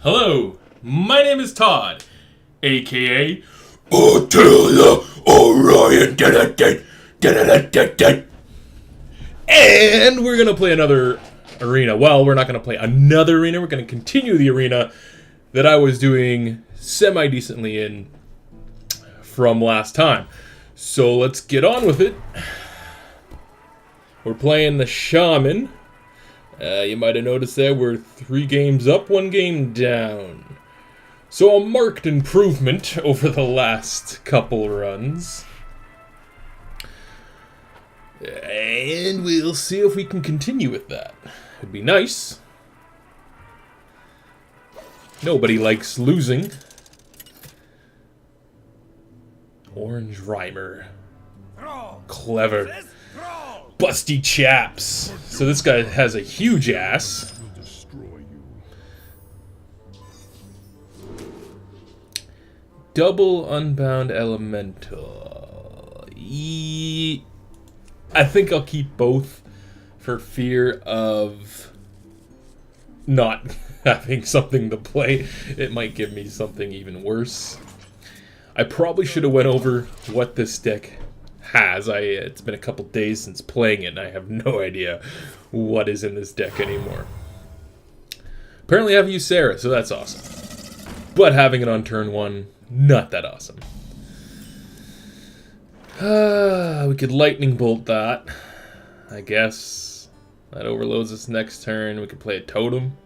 Hello, my name is Todd, aka Attila Orion. and we're gonna play another arena. Well, we're not gonna play another arena, we're gonna continue the arena that I was doing semi-decently in from last time. So let's get on with it. We're playing the Shaman. You might have noticed that we're 3 games up, 1 game down. So a marked improvement over the last couple runs. And we'll see if we can continue with that. It'd be nice. Nobody likes losing. Orange Rhymer. Clever. Busty chaps. So this guy has a huge ass. Double Unbound Elemental. I think I'll keep both for fear of not having something to play. It might give me something even worse. I probably should have went over what this deck has. It's been a couple days since playing it, and I have no idea what is in this deck anymore. Apparently I have used Sarah, so that's awesome. But having it on turn 1, not that awesome. We could lightning bolt that, I guess. That overloads us next turn. We could play a totem.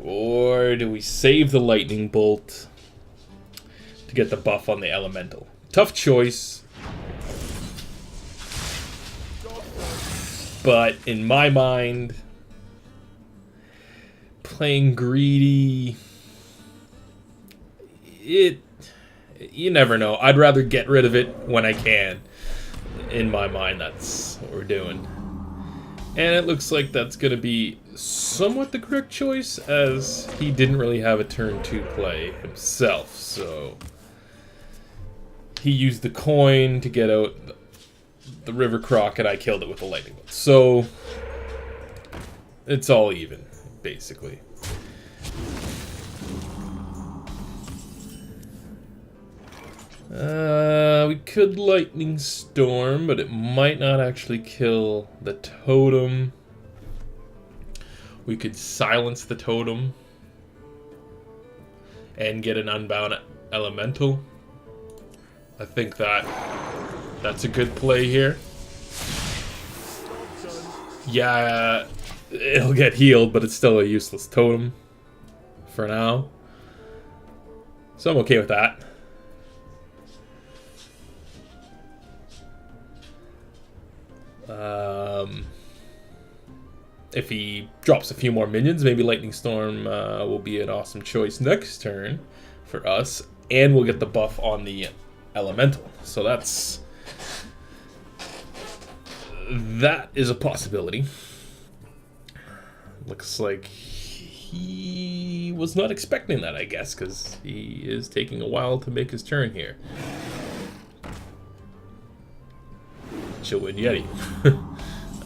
Or do we save the lightning bolt to get the buff on the elemental? Tough choice. But in my mind, playing greedy, you never know. I'd rather get rid of it when I can. In my mind, that's what we're doing. And it looks like that's going to be somewhat the correct choice, as he didn't really have a turn 2 play himself, so he used the coin to get out the River Croc, and I killed it with the lightning bolt. So it's all even, basically. We could Lightning Storm, but it might not actually kill the totem. We could silence the totem and get an Unbound Elemental. I think that's a good play here. Yeah, it'll get healed, but it's still a useless totem for now. So I'm okay with that. If he drops a few more minions, maybe Lightning Storm will be an awesome choice next turn for us, and we'll get the buff on the elemental. So that is a possibility. Looks like he was not expecting that, I guess, because he is taking a while to make his turn here. Chillwind Yeti.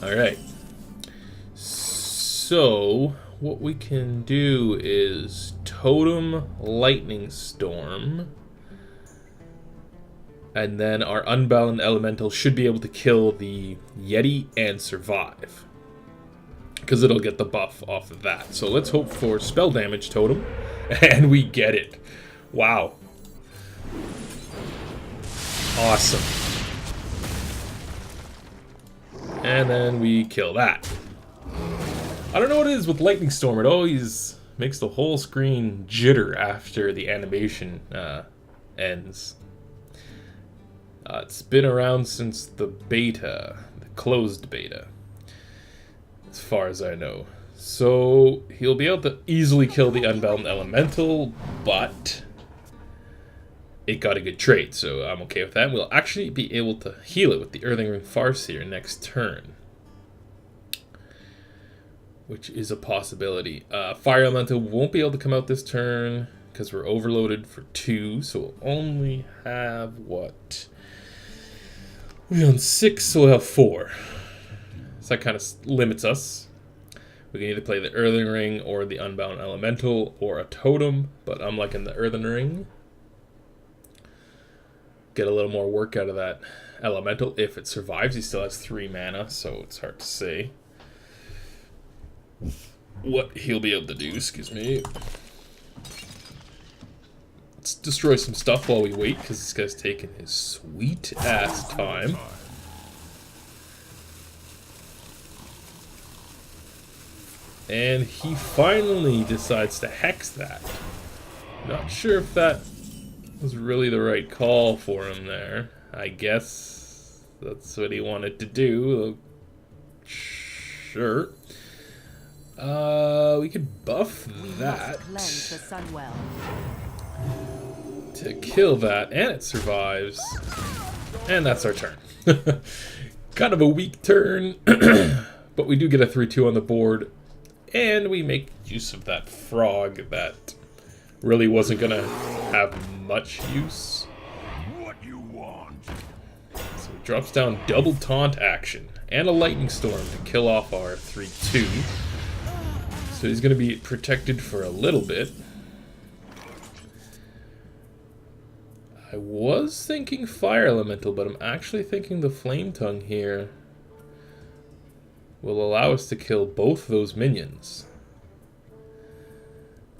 Alright. So, what we can do is Totem Lightning Storm. And then our Unbound Elemental should be able to kill the Yeti and survive, because it'll get the buff off of that. So let's hope for spell damage totem. And we get it. Wow. Awesome. And then we kill that. I don't know what it is with Lightning Storm. It always makes the whole screen jitter after the animation ends. It's been around since the beta, the closed beta, as far as I know. So he'll be able to easily kill the Unbound Elemental, but it got a good trade, so I'm okay with that. We'll actually be able to heal it with the Earthing Ring Farseer next turn, which is a possibility. Fire Elemental won't be able to come out this turn because we're overloaded for 2, so we'll only have what? We're on 6, so we'll have 4. So that kind of limits us. We can either play the Earthen Ring or the Unbound Elemental or a Totem, but I'm liking the Earthen Ring. Get a little more work out of that Elemental if it survives. He still has 3 mana, so it's hard to say what he'll be able to do. Excuse me. Let's destroy some stuff while we wait, because this guy's taking his sweet ass time. And he finally decides to hex that. Not sure if that was really the right call for him there. I guess that's what he wanted to do. Sure. We could buff that to kill that, and it survives. And that's our turn. Kind of a weak turn, but we do get a 3-2 on the board. And we make use of that frog that really wasn't gonna have much use. What you want? So it drops down double taunt action and a lightning storm to kill off our 3-2. So he's gonna be protected for a little bit. I was thinking fire elemental, but I'm actually thinking the flame tongue here will allow us to kill both those minions.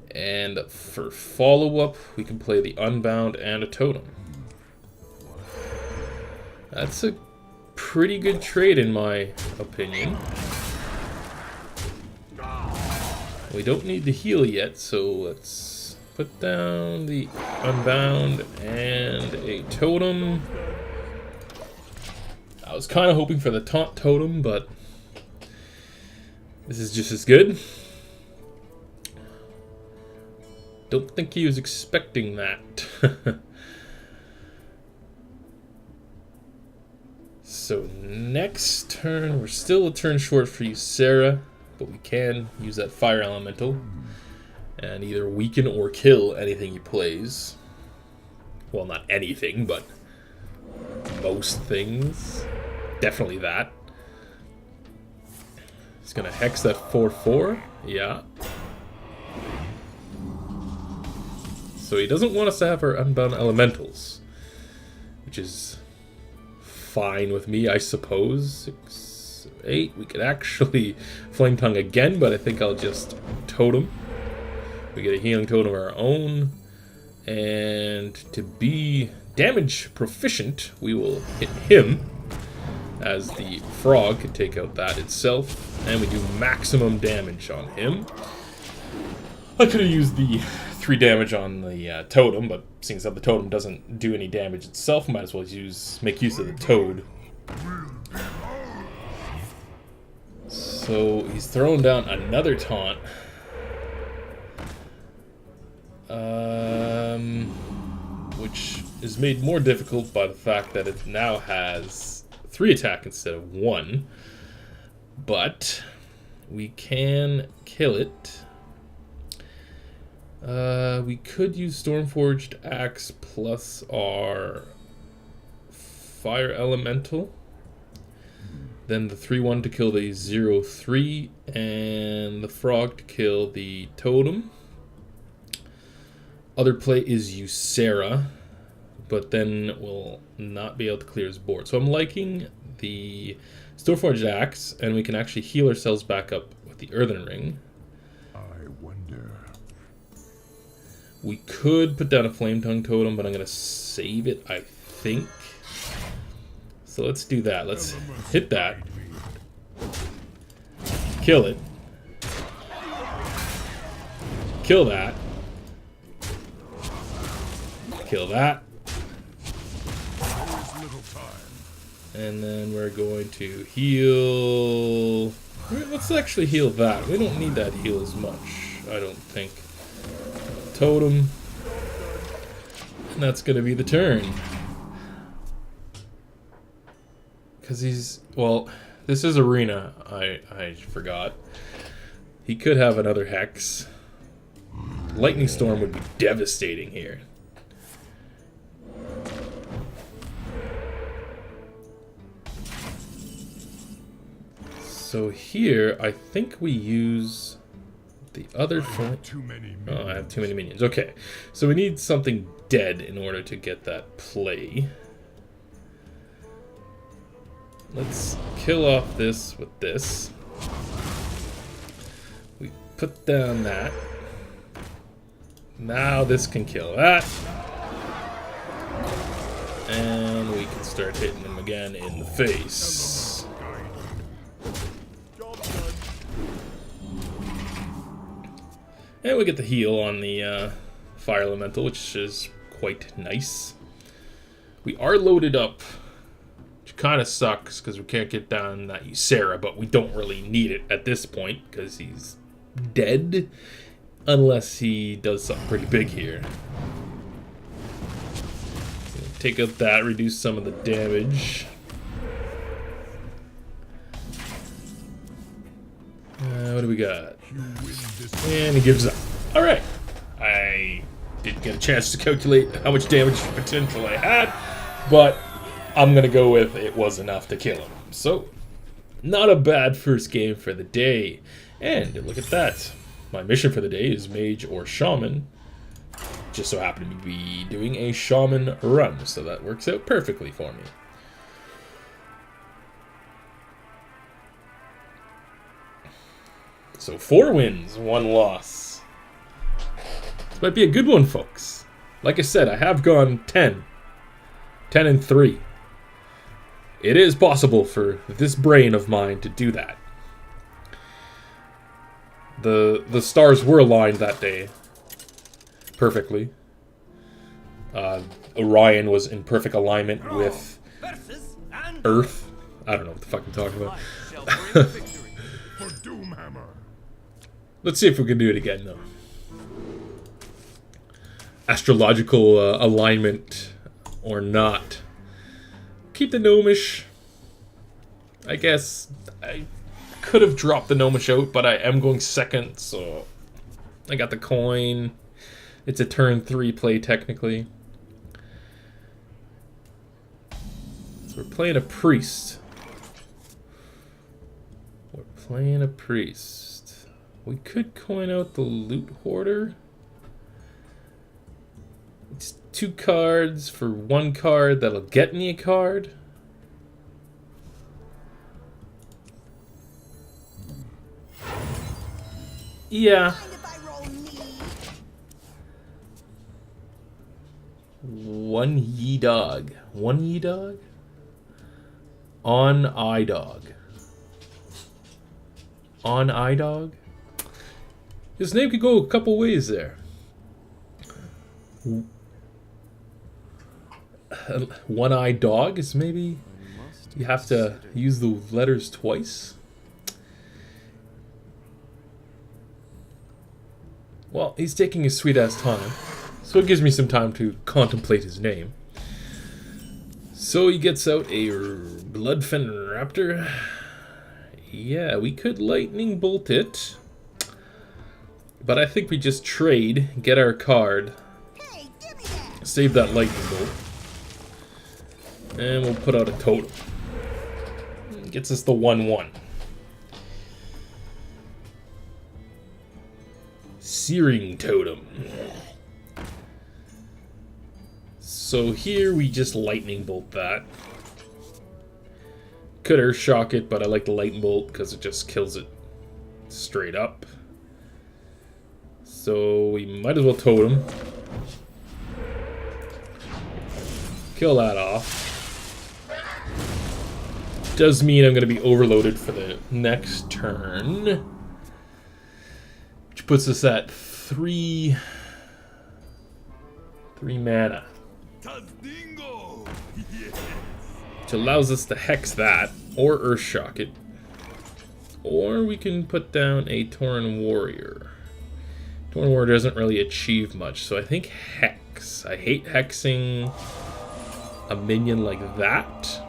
And for follow-up, we can play the Unbound and a Totem. That's a pretty good trade in my opinion. We don't need to heal yet, so let's put down the Unbound and a Totem. I was kind of hoping for the Taunt Totem, but this is just as good. Don't think he was expecting that. So next turn, we're still a turn short for you, Sarah, but we can use that fire elemental and either weaken or kill anything he plays. Well, not anything, but most things. Definitely that. He's gonna hex that 4/4. Yeah. So he doesn't want us to have our Unbound Elementals, which is fine with me, I suppose. 6, 8. We could actually Flame Tongue again, but I think I'll just Totem. We get a healing totem of our own. And to be damage proficient, we will hit him, as the frog can take out that itself. And we do maximum damage on him. I could have used the 3 damage on the totem, but seeing as how the totem doesn't do any damage itself, might as well make use of the toad. So he's throwing down another taunt. Which is made more difficult by the fact that it now has 3 attack instead of 1. But we can kill it. We could use Stormforged Axe plus our Fire Elemental. Then the 3-1 to kill the 0-3, and the Frog to kill the Totem. Other play is Ysera, but then we'll not be able to clear his board. So I'm liking the Stormforged Axe, and we can actually heal ourselves back up with the Earthen Ring. I wonder. We could put down a Flame Tongue Totem, but I'm going to save it, I think. So let's do that. Let's hit that. Kill it. Kill that. Kill that. And then we're going to heal... Let's actually heal that. We don't need that heal as much, I don't think. Totem. And that's going to be the turn. Because he's... Well, this is Arena. I forgot. He could have another Hex. Lightning Storm would be devastating here. So here, I think we use the other Too many Oh, I have too many minions. Okay, so we need something dead in order to get that play. Let's kill off this with this. We put down that. Now this can kill that. And we can start hitting them again in the face. And we get the heal on the fire elemental, which is quite nice. We are loaded up, which kind of sucks because we can't get down that Ysera, but we don't really need it at this point because he's dead, unless he does something pretty big here. Take out that, reduce some of the damage. What do we got? And he gives up. Alright. I didn't get a chance to calculate how much damage potential I had, but I'm going to go with it was enough to kill him. So, not a bad first game for the day. And look at that. My mission for the day is Mage or Shaman. Just so happen to be doing a Shaman run, so that works out perfectly for me. So 4 wins, 1 loss. This might be a good one, folks. Like I said, I have gone 10-3. It is possible for this brain of mine to do that. The stars were aligned that day perfectly. Orion was in perfect alignment with Earth. I don't know what the fuck I'm talking about. Let's see if we can do it again, though. Astrological alignment or not. Keep the Gnomish. I guess I could have dropped the Gnomish out, but I am going second, so I got the coin. It's a turn 3 play, technically. So we're playing a priest. We're playing a priest. We could coin out the loot hoarder. It's 2 cards for 1 card that'll get me a card. Yeah. One ye dog. One ye dog? On eye dog. On eye dog? His name could go a couple ways there. One-eyed dog is maybe you have to use the letters twice. Well, he's taking his sweet-ass time, so it gives me some time to contemplate his name. So he gets out a Bloodfen Raptor. Yeah, we could lightning bolt it. But I think we just trade, get our card, save that lightning bolt, and we'll put out a totem. Gets us the 1/1. Searing Totem. So here we just lightning bolt that. Could Earth Shock it, but I like the lightning bolt because it just kills it straight up. So we might as well totem. Kill that off. Does mean I'm going to be overloaded for the next turn. Which puts us at 3 mana. Which allows us to hex that, or Earth Shock it. Or we can put down a Tauren Warrior. Tauren Warrior doesn't really achieve much, so I think Hex. I hate hexing a minion like that,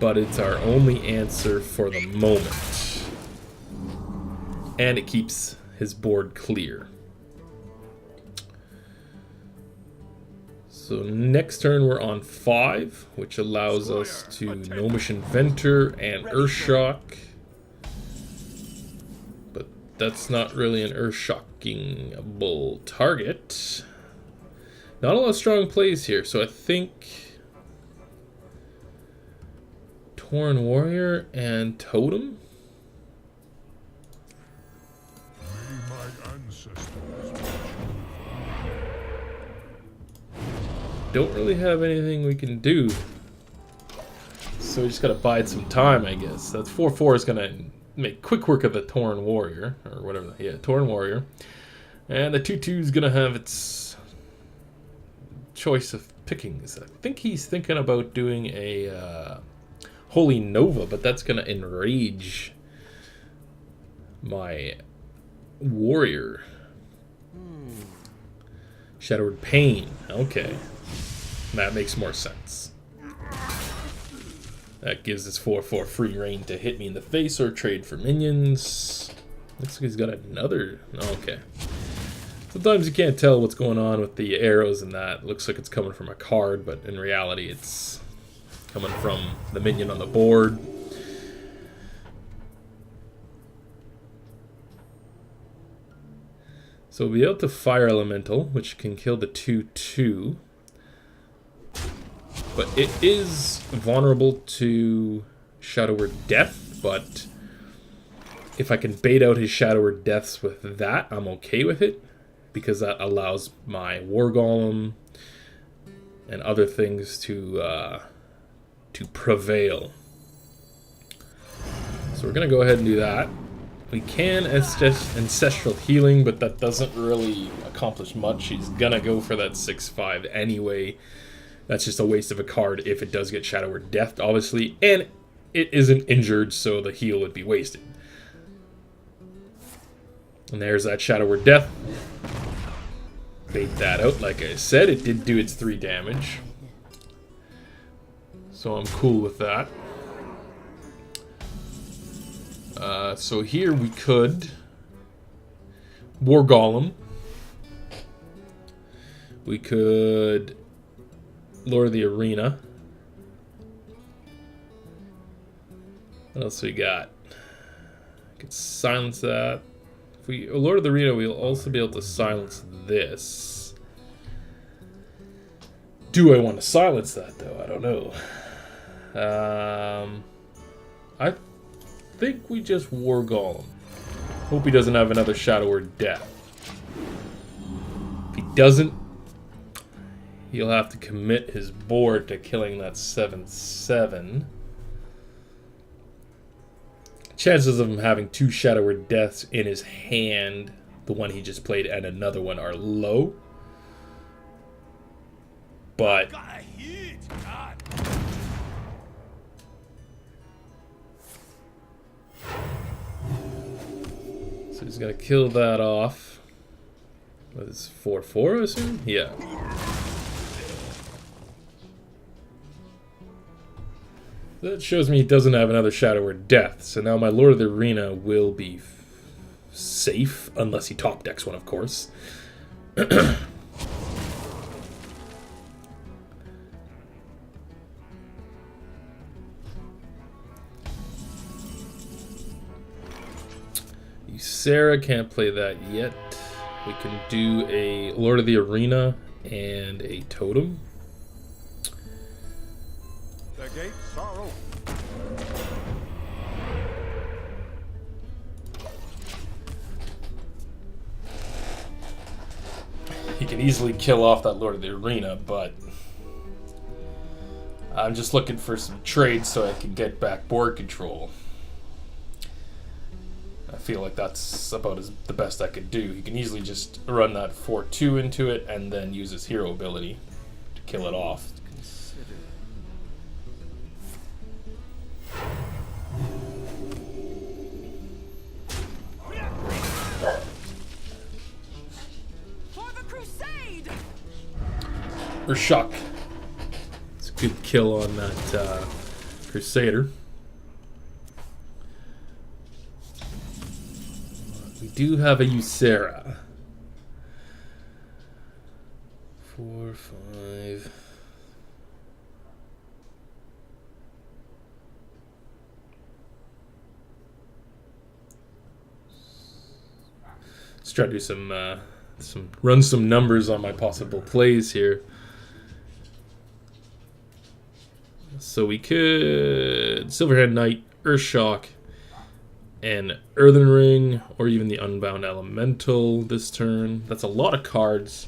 but it's our only answer for the moment. And it keeps his board clear. So next turn we're on 5, which allows us to Gnomish Inventor and Earthshock. But that's not really an Earthshockingable target. Not a lot of strong plays here, so I think Tauren Warrior and Totem? Don't really have anything we can do. So we just gotta bide some time, I guess. That 4/4 is gonna make quick work of the Tauren Warrior, or whatever. Yeah, Tauren Warrior. And the 2/2 is gonna have its choice of pickings. I think he's thinking about doing a Holy Nova, but that's gonna enrage my warrior. Shadowed Pain. Okay. That makes more sense. That gives this 4/4 free reign to hit me in the face or trade for minions. Looks like he's got another... Okay. Sometimes you can't tell what's going on with the arrows and that. It looks like it's coming from a card, but in reality it's coming from the minion on the board. So we'll be able to Fire Elemental, which can kill the 2/2. But it is vulnerable to Shadow Word Death, but if I can bait out his Shadow Word Deaths with that, I'm okay with it, because that allows my War Golem and other things to prevail. So we're going to go ahead and do that. We can Ancestral Healing, but that doesn't really accomplish much. He's going to go for that 6/5 anyway. That's just a waste of a card if it does get Shadow Word Death, obviously. And it isn't injured, so the heal would be wasted. And there's that Shadow Word Death. Bait that out, like I said. It did do its 3 damage. So I'm cool with that. So here we could War Golem. We could Lord of the Arena. What else we got? Could silence that. If we Lord of the Arena, we'll also be able to silence this. Do I want to silence that though? I don't know. I think we just War Golem. Hope he doesn't have another Shadow Word Death. If he doesn't, he'll have to commit his board to killing that 7/7. Chances of him having 2 Shadow Word Deaths in his hand, the one he just played and another one, are low. But so he's gonna kill that off. What is 4/4, I assume? Yeah. That shows me he doesn't have another Shadow Word Death, so now my Lord of the Arena will be safe, unless he top decks one, of course. Sarah can't play that yet. We can do a Lord of the Arena and a Totem. The gates are open. He can easily kill off that Lord of the Arena, but I'm just looking for some trades so I can get back board control. I feel like that's about the best I could do. He can easily just run that 4/2 into it and then use his hero ability to kill it off. For the crusade! Or Shock. It's a good kill on that Crusader. We do have a Ysera. 4, 5. Let's try to do run some numbers on my possible plays here. So we could Silverhand Knight, Earthshock, and Earthen Ring, or even the Unbound Elemental this turn. That's a lot of cards.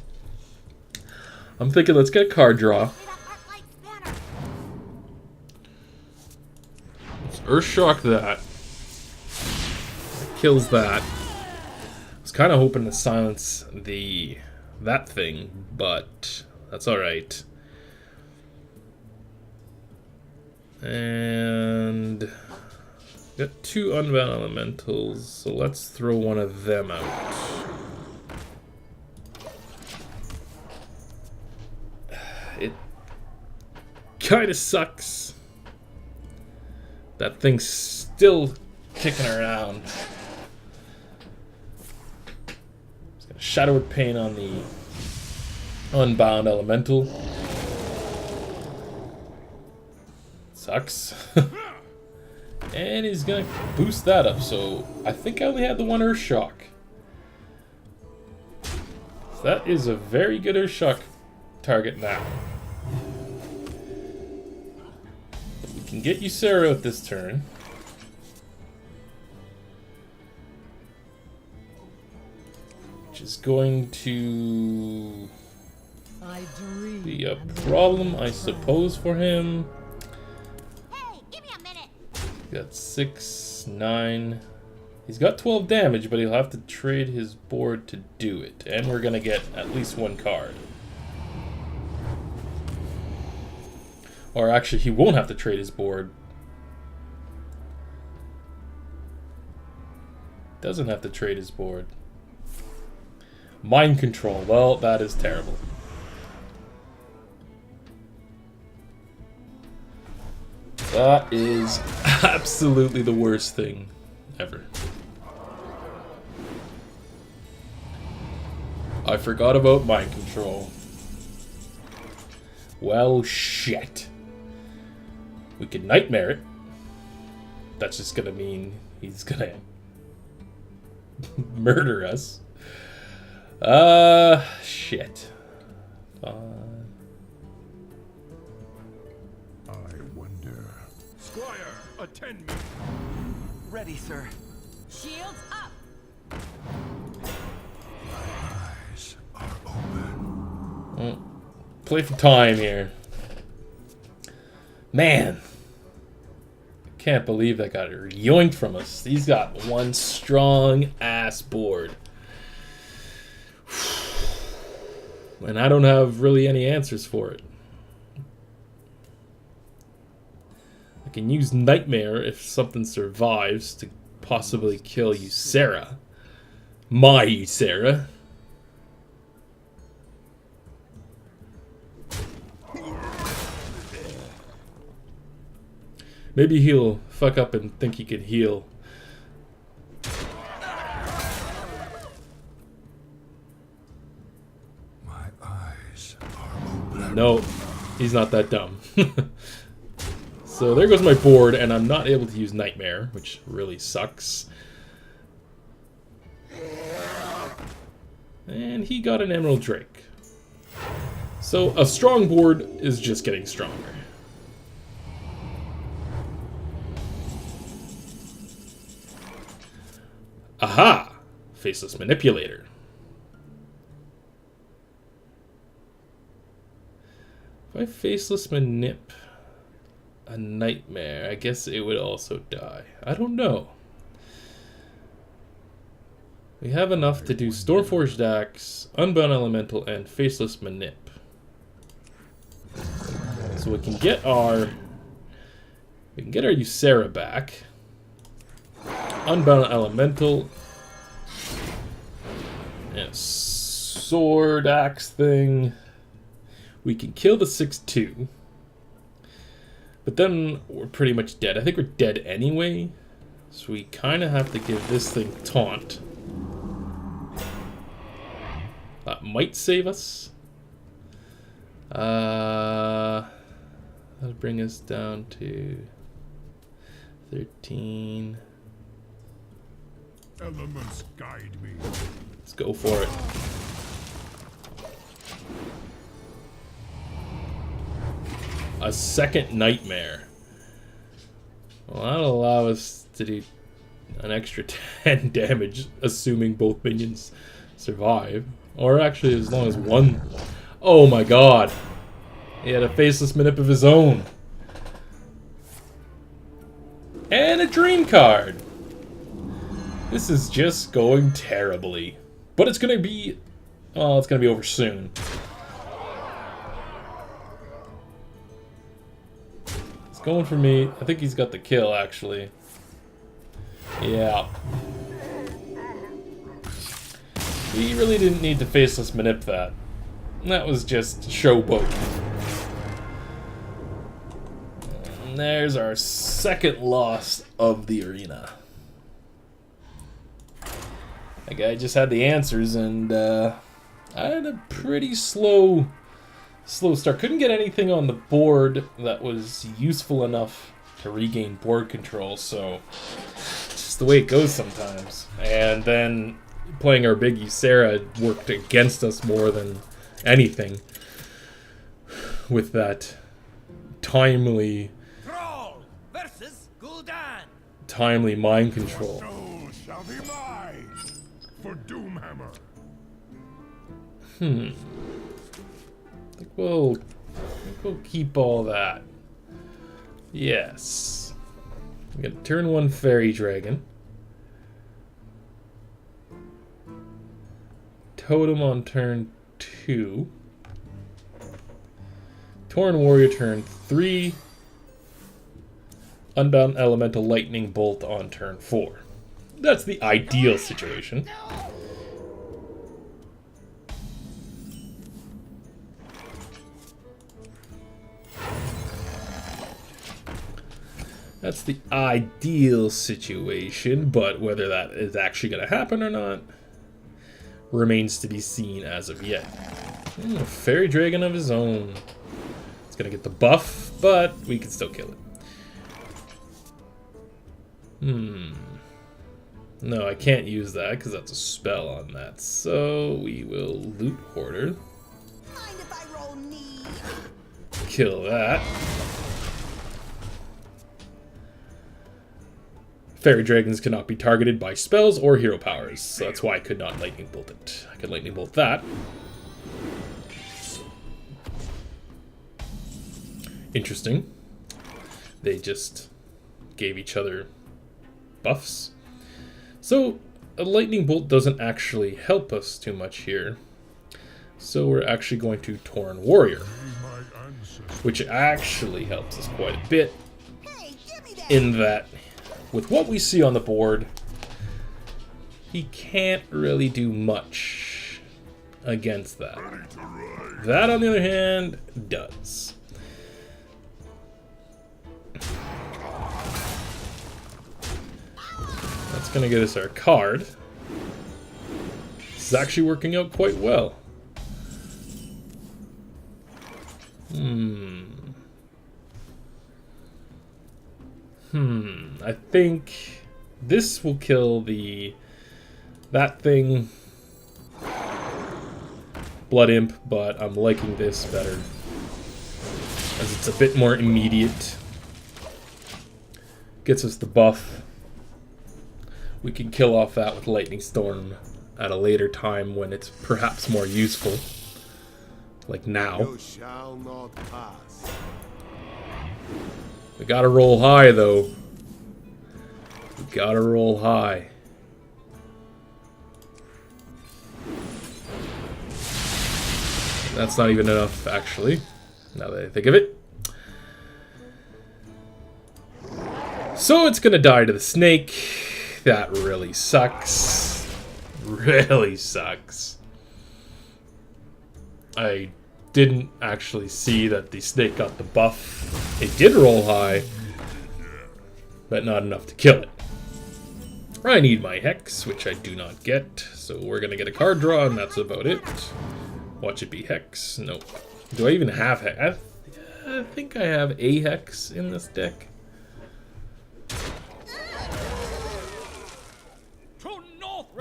I'm thinking let's get a card draw. Let's Earthshock that. Kills that. I was kind of hoping to silence that thing, but that's alright. And got 2 Unbound Elementals, so let's throw one of them out. It kind of sucks. That thing's still kicking around. It's got a Shadow of Pain on the Unbound Elemental. Sucks. And he's gonna boost that up, so I think I only had the one Earthshock. So that is a very good Earthshock target now. We can get Ysera out this turn. Which is going to be a problem, I suppose, for him. Got 6, 9. He's got 12 damage, but he'll have to trade his board to do it. And we're gonna get at least 1 card. Or actually, he won't have to trade his board. Doesn't have to trade his board. Mind control. Well, that is terrible. That is absolutely the worst thing ever. I forgot about mind control. Well, shit. We could Nightmare it. That's just gonna mean he's gonna murder us. Shit. Squire, attend me. Ready, sir. Shields up. Eyes are open. Play for time here. Man. I can't believe that got yoinked from us. He's got one strong ass board. And I don't have really any answers for it. I can use Nightmare if something survives to possibly kill Ysera. My Ysera. Maybe he'll fuck up and think he can heal. My eyes are open. No, he's not that dumb. So there goes my board, and I'm not able to use Nightmare, which really sucks. And he got an Emerald Drake. So a strong board is just getting stronger. Aha! Faceless Manipulator. If I Faceless Manip a Nightmare, I guess it would also die. I don't know. We have enough to do Stormforged Axe, Unbound Elemental, and Faceless Manip. So we can get our Ysera back. Unbound Elemental. And a Sword Axe thing. We can kill the 6/2. But then we're pretty much dead. I think we're dead anyway. So we kind of have to give this thing Taunt. That might save us. That'll bring us down to 13. Elements guide me. Let's go for it. A second nightmare. Well, that'll allow us to do an extra 10 damage, assuming both minions survive. Or actually, as long as one... Oh my god! He had a faceless manip of his own. And a dream card! This is just going terribly. But it's gonna be... Oh, it's gonna be over soon. It's going for me. I think he's got the kill, actually. Yeah. He really didn't need to faceless manip that. That was just showboat. And there's our second loss of the arena. That guy just had the answers, and I had a pretty slow start. Couldn't get anything on the board that was useful enough to regain board control, so it's just the way it goes sometimes. And then playing our biggie Sarah worked against us more than anything with that timely versus Gul'dan. Timely mind control. Soul shall be mine for Doomhammer. I think we'll keep all that. Yes. We got turn 1 fairy dragon. Totem on turn 2. Tauren warrior turn 3. Unbound elemental lightning bolt on turn 4. That's the ideal situation. That's the ideal situation, but whether that is actually going to happen or not remains to be seen as of yet. A fairy dragon of his own. It's going to get the buff, but we can still kill it. No, I can't use that because that's a spell on that. So we will loot hoarder. Mind if I roll knee? Kill that. Fairy dragons cannot be targeted by spells or hero powers, so that's why I could not lightning bolt it. I could lightning bolt that. Interesting. They just gave each other buffs. So a lightning bolt doesn't actually help us too much here. So we're actually going to Tauren warrior, which actually helps us quite a bit in that with what we see on the board, he can't really do much against that. That, on the other hand, does. That's going to get us our card. This is actually working out quite well. I think this will kill that thing, Blood Imp, but I'm liking this better as it's a bit more immediate. Gets us the buff. We can kill off that with Lightning Storm at a later time when it's perhaps more useful, like now. You shall not pass. We gotta roll high, though. We gotta roll high. That's not even enough, actually, now that I think of it. So it's gonna die to the snake. That really sucks. Really sucks. I didn't actually see that the snake got the buff. It did roll high, but not enough to kill it. I need my Hex, which I do not get, so we're gonna get a card draw, and that's about it. Watch it be Hex. Nope. Do I even have Hex? I think I have a Hex in this deck.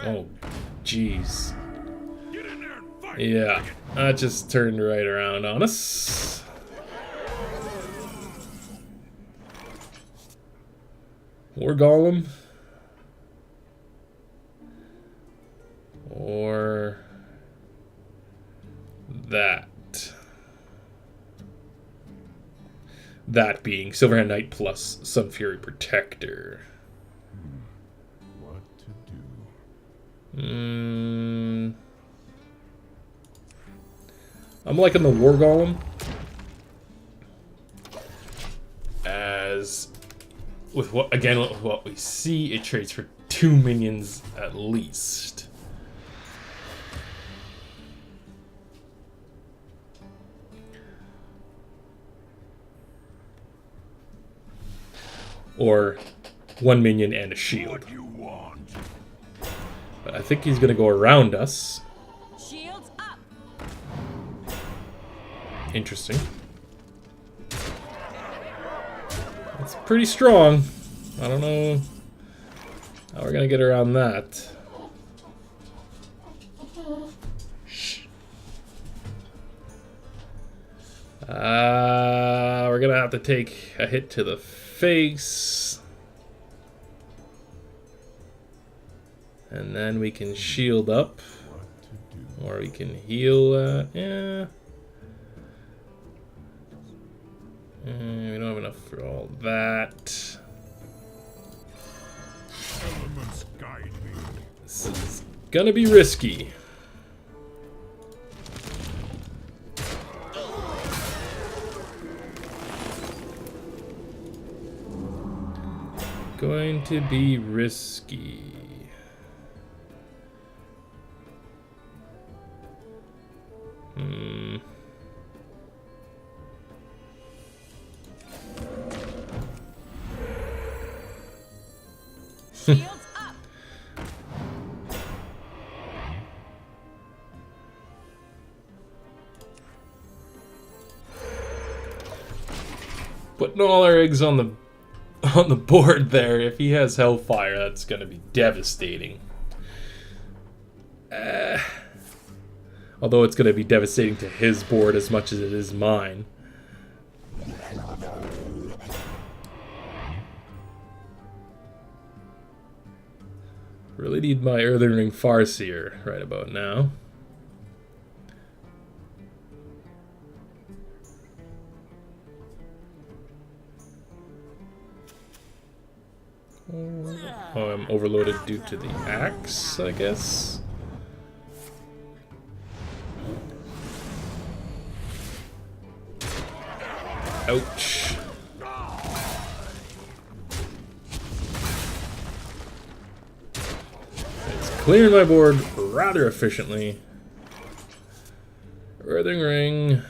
Oh, jeez. Yeah, that just turned right around on us. War Golem. Or that. That being Silverhand Knight plus Sun Fury Protector. What to do? I'm liking the War Golem. As with what we see, it trades for 2 minions at least. Or 1 minion and a shield. But I think he's gonna go around us. Shields up. Interesting. It's pretty strong. I don't know how we're gonna get around that. Shh. We're gonna have to take a hit to the face. And then we can shield up. Or we can heal, yeah. We don't have enough for all that. Elements guide me. This is gonna be risky. Going to be risky. Shields up. Putting all our eggs on the board there. If he has Hellfire, that's gonna be devastating. Although it's gonna be devastating to his board as much as it is mine. Really need my Earthen Ring Farseer right about now. Oh, I'm overloaded due to the axe, I guess. Ouch. It's clearing my board rather efficiently. Earthen Ring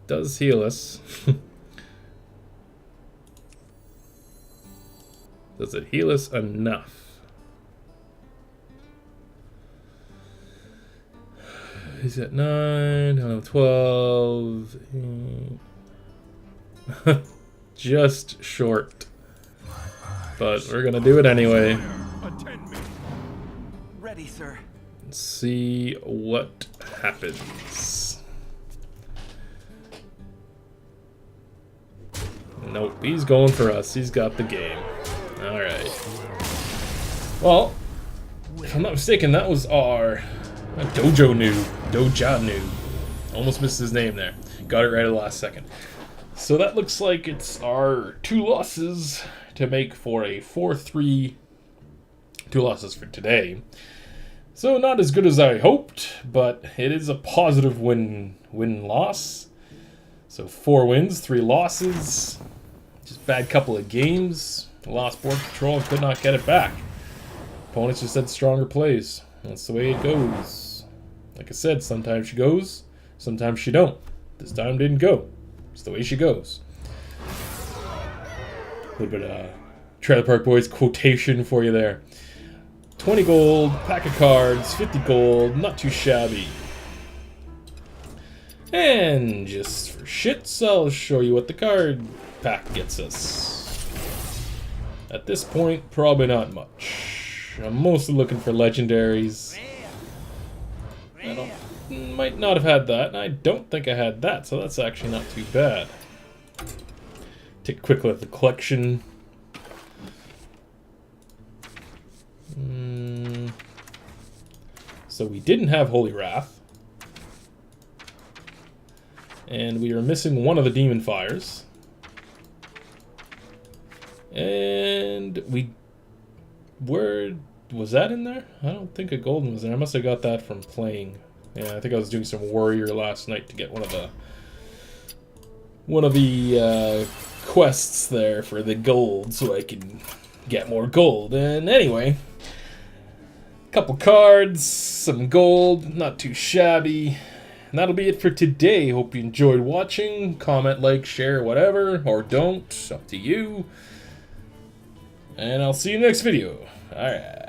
does heal us. Does it heal us enough? He's at 9, I'm at 12. 8. Just short. But we're gonna do it anyway. Attend me. Ready, sir. Let's see what happens. Nope, he's going for us. He's got the game. Alright. Well, if I'm not mistaken, that was our Dojanu. Almost missed his name there. Got it right at the last second. So that looks like it's our 2 losses to make for a 4-3. 2 losses for today. So not as good as I hoped, but it is a positive win-loss. So 4 wins, 3 losses. Just bad couple of games. Lost board control and could not get it back. Opponents just had stronger plays. That's the way it goes. Like I said, sometimes she goes, sometimes she don't. This time didn't go. It's the way she goes. A little bit of Trailer Park Boys quotation for you there. 20 gold, pack of cards, 50 gold, not too shabby. And just for shits, I'll show you what the card pack gets us. At this point, probably not much. I'm mostly looking for legendaries. Might not have had that, and I don't think I had that, so that's actually not too bad. Take a quick look at the collection. So we didn't have Holy Wrath. And we are missing one of the Demon Fires. And we... Where... Was that in there? I don't think a golden was there. I must have got that from playing. Yeah, I think I was doing some warrior last night to get one of the quests there for the gold, so I can get more gold. And anyway, a couple cards, some gold, not too shabby. And that'll be it for today. Hope you enjoyed watching. Comment, like, share, whatever, or don't. Up to you. And I'll see you next video. Alright.